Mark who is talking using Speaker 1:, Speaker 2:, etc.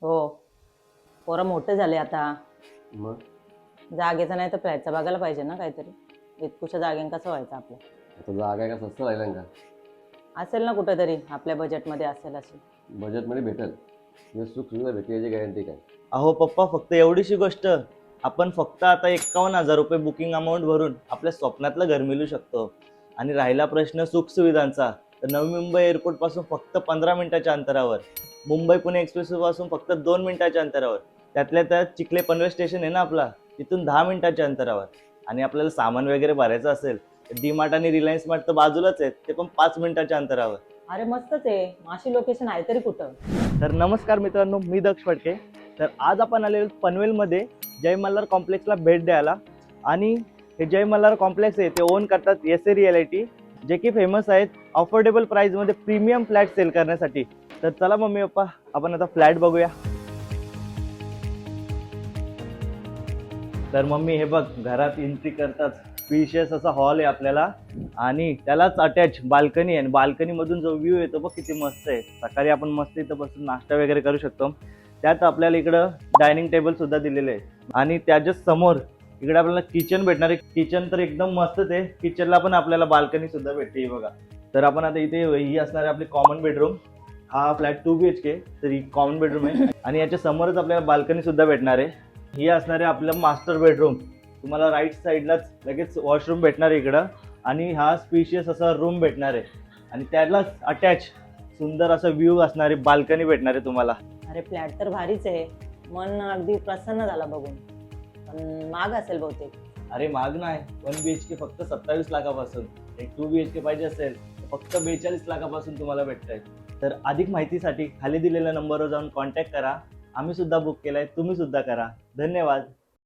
Speaker 1: हो. पोरं मोठे झाले आता.
Speaker 2: मग
Speaker 1: जागेचं नाही तर फ्लॅटचं बघायला पाहिजे ना काहीतरी. इतकुशा जागेन कसं व्हायचं आपलं.
Speaker 2: आता जागा आहे का स्वस्त राहिलं का?
Speaker 1: असेल ना कुठेतरी आपल्या बजेटमध्ये असेल अशी.
Speaker 2: बजेटमध्ये भेटेल म्हणजे सुख सुविधा भेटेल याची गॅरंटी काय?
Speaker 3: अहो पप्पा, फक्त एवढीशी गोष्ट. आपण फक्त आता 51,000 रुपये बुकिंग अमाऊंट भरून आपल्या स्वप्नातलं घर मिळू शकतो. आणि राहिला प्रश्न सुखसुविधांचा, तर नवी मुंबई एअरपोर्ट पासून फक्त 15 मिनिटाच्या अंतरावर, मुंबई पुणे एक्सप्रेस पासून फक्त 2 मिनिटाच्या अंतरावर, त्यातल्या त्यात चिखले पनवेल स्टेशन आहे ना आपला, तिथून 10 मिनिटाच्या अंतरावर. आणि आपल्याला सामान वगैरे भरायचं असेल तर डी मार्ट आणि रिलायन्स मार्ट तर बाजूलाच आहेत, ते पण 5 मिनिटाच्या अंतरावर.
Speaker 1: अरे मस्तच आहे. अशी लोकेशन आहे तरी कुठं?
Speaker 3: तर नमस्कार मित्रांनो, मी दक्ष फडके. तर आज आपण आलेलो पनवेलमध्ये जय मल्हार कॉम्प्लेक्सला भेट द्यायला. आणि हे जय मल्हार कॉम्प्लेक्स आहे ते ओन करतात एस ए रिअलिटी, जे की फेमस आहेत अफोर्डेबल प्राईजमध्ये प्रीमियम फ्लॅट सेल करण्यासाठी. तर चला मम्मी पप्पा, आपण आता फ्लॅट बघूया. तर मम्मी हे बघ, घरात एंट्री करतात स्पेशियस असा हॉल आहे आपल्याला, आणि त्यालाच अटॅच बाल्कनी आहे. आणि बाल्कनीमधून जो व्ह्यू येतो बघ किती मस्त आहे. सकाळी आपण मस्त इथं बसून नाश्ता वगैरे करू शकतो. त्यात आपल्याला इकडं डायनिंग टेबल सुद्धा दिलेलं आहे. आणि त्याच्या समोर इकडे आपल्याला किचन भेटणार आहे. किचन तर एकदम मस्तच आहे. किचनला पण आपल्याला बाल्कनी सुद्धा भेटते ही बघा. तर आपण आता इथे ही असणार आहे आपली कॉमन बेडरूम. हा फ्लॅट 2 BHK, तर ही कॉमन बेडरूम आहे. आणि याच्या समोरच आपल्याला बाल्कनी सुद्धा भेटणार आहे. ही असणार आहे आपलं मास्टर बेडरूम. तुम्हाला राईट साईडलाच लगेच वॉशरूम भेटणार आहे इकडं. आणि हा स्पेशियस असा रूम भेटणार आहे. आणि त्यालाच अटॅच सुंदर असा व्ह्यू असणारी बाल्कनी भेटणार आहे तुम्हाला.
Speaker 1: अरे फ्लॅट तर भारीच आहे. मन अगदी प्रसन्न झाला बघून. पण महाग असेल बहुतेक.
Speaker 3: अरे महाग नाही, 1 BHK फक्त 27 लाखापासून. एक 2 BHK पाहिजे असेल तर फक्त 42 लाखापासून तुम्हाला भेटतंय. तर अधिक माहितीसाठी खाली दिलेल्या नंबरवर जाऊन कॉन्टॅक्ट करा. आम्ही सुद्धा बुक केलाय, तुम्ही सुद्धा करा. धन्यवाद.